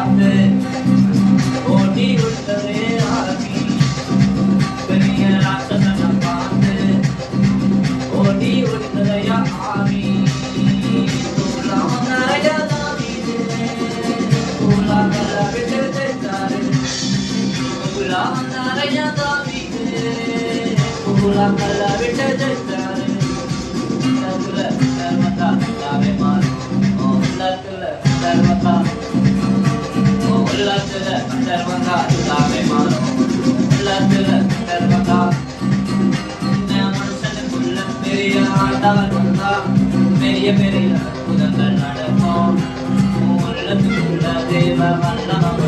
பார்த்து ஓடி விட்டதே ஆவி பெரிய ராட்சசனை பார்த்து ஓடி விட்டதையா ஆவி நிறைய தாவிது உலகல விட்டு சென்றாரு நிறைய தாவிது உலகல விட்டு சென்றாரு சர்வதா தாவே மாறு சர்வதா சர்வதா தாவே மாறு சர்வதா இந்த மனுஷனுக்குள்ள பெரிய ஆண்டவர் வந்தா பெரிய பெரிய புதங்கள் நடக்கும் உள்ளத்துக்குள்ள தேவ வல்லவம்